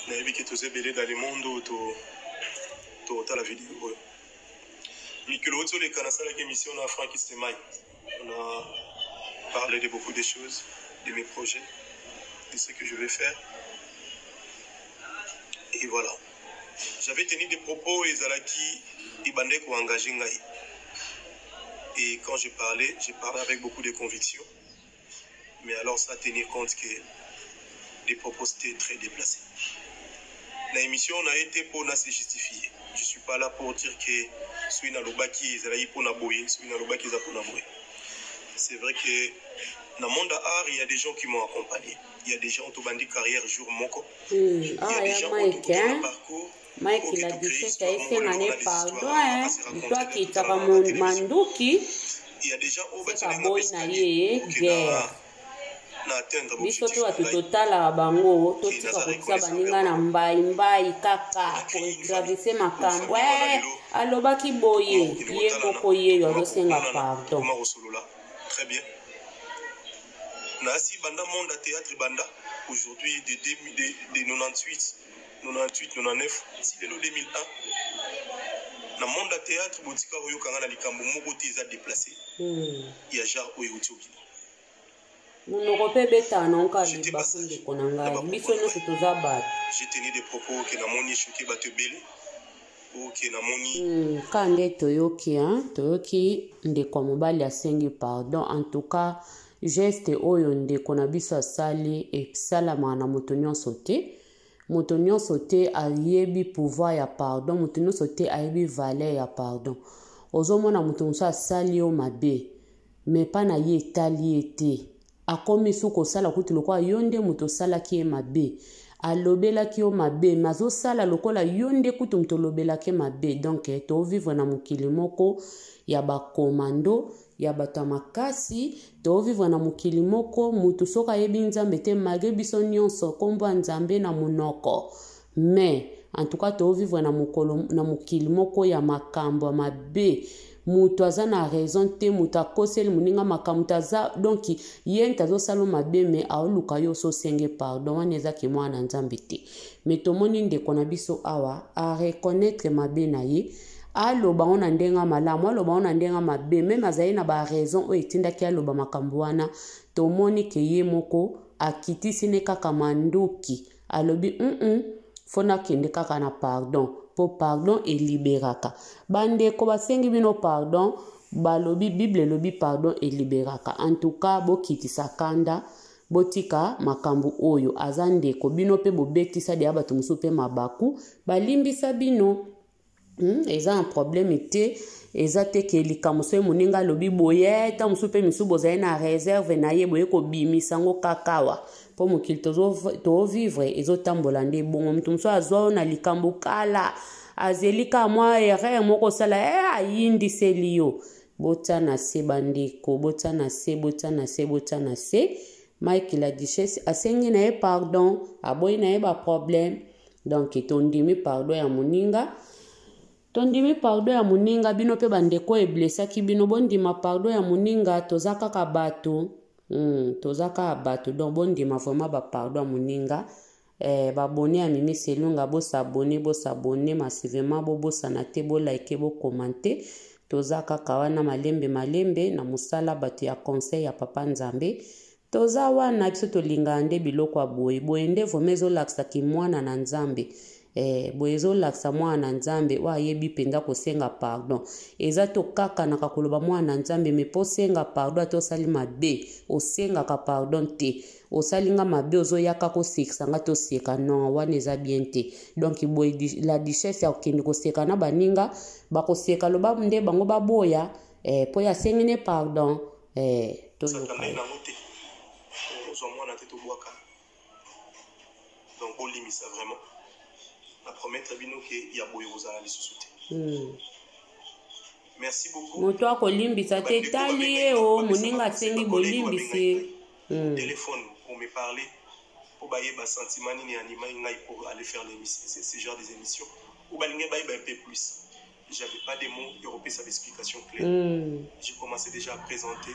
nayebi ke tozebele dans le monde totala vidéo oyo mikolo oti oleka nasalaki émission na Franck Istemai. On a parlé de beaucoup de choses, de mes projets, de ce que je vais faire. Et voilà. J'avais tenu des propos et Zalaki Ibande pour engager Ngaï. Et quand j'ai parlé avec beaucoup de conviction. Mais alors ça tenir compte que les propos étaient très déplacés. L'émission a été pour se justifier. Je ne suis pas là pour dire que suis na lobaki ezalaki pour naboyer, suis na lobaki za pour naboyer. C'est vrai que dans le monde art, il y a des gens qui m'ont accompagné. Il y a des gens qui ont bandit carrière jour moko. Il y a des gens qui ont un parcours. Mike il a dit que tu as fait mané pardon toi qui t'as manduki. Il y a des gens qui biso to atu totala bango totika kotia baninga na mbai kaka koigravise makambo alobaki boye ye moko ye azosenga pardon. Très bien. Nasi banda monde à théâtre banda aujourd'hui de 98 99 si le 2001 na monde à théâtre botika oyo kanga na likambo moko te za déplacé. Il y a genre oyo utiobi. Munoko pe beta na onka bakunde konanga biso no tutoza bat. J'ai tenu des propos que na moni choqué bato belé ou que na moni kande toyoki ndeko mobali asengi pardon en tout cas geste oyo ndeko na biso asali esalama na moto nyonso te ayebi pouvoir ya pardon moto nyonso te ayebi valeur ya pardon ozomona moto mosusu asali yo mabe mais pa na ye etali ete akomi su kosala kuti lokola yo nde moto osalaki ye mabe alobelaki yo mabe mazosala lokola yo nde kuti moto olobelaki mabe donc tovivre na mokili moko ya bakomando ya bato ya makasi tovivre na mokili moko moto soki ayebi nzambe te malgré biso nyonso kombo ya nzambe na monoko mais en tout cas tovivre na mokili moko ya makambo ya mabe mutu aza na raison te mutu akoseli moninga makambo aza donc ye nte azosala mabe me aoluka yo ososenge pardon wana ezaki mwana nzambe te me tomoni ndeko na biso awa areconnaître mabe na ye aloba ona ndenga malamu aloba ona ndenga mabe meme azali na baraison oyo etindaki aloba makambo wana tomoni ke ye moko akitisi ne kaka manduki alobi fona kende kaka na pardon po pardon eliberaka bandeko basengi bino pardon balobi bible elobi pardon eliberaka en tout cas bokitisa kanda botika makambo oyo aza ndeko bino pe bobetisa de bato mosusu pe mabaku balimbisa bino eza un problème te eza te ke likamoso moninga alobi boye ta mosusu pe misu bozali na réserve na ye boye kobimisa ngo kakawa po mokili tovivre ezotambola nde bongo moto mosusu azwa na likambo kala azelika mwa erreur moko osala ayindiseli yo bota na se bandeko bota na se Mike la duchesse asengi na ye pardon aboyi na ye baproblème donc tondimi pardon ya moninga bino pe bandeko eblesaki bino bondima pardon ya moninga toza kaka bato donc bondima vraiment bapardon ya moninga babone ya mimi selunga bosabone massivement bobosana te bolike bokomante toza kaka wana malembe na mosala bato ya conseil ya papa nzambe toza wana biso tolingaka nde biloko ya boye nde vraimen ezolakisaki mwana na nzambe boye ezolakisa mwana na nzambe oyo ayebi mpenza kosenga pardon eza tokakanaka koloba mwana na nzambe me mpo osenga pardon ate osali mabe osengaka pardon te osalinga mabe ozoyaka kosekisanga toseka non wana eza bien te donc boye la duchesse ya kokende koseka na baninga bakoseka loba nde bango baboya mpo ya asengi ne pardon toyoka donc bolimisa vraiment na promettre bino ke ya boye ozala lisusu te. Merci beaucoup. Moto akolimbisa te tali ye o moninga asengi bolimbisi téléphone pour me parler pour bailler bas sentiment ni anima ngai pour aller faire l'émission ce genre des émissions ou balinga bailler un peu plus. J'avais pas des mots européens, ça d'explication claire. J'ai commencé déjà à présenter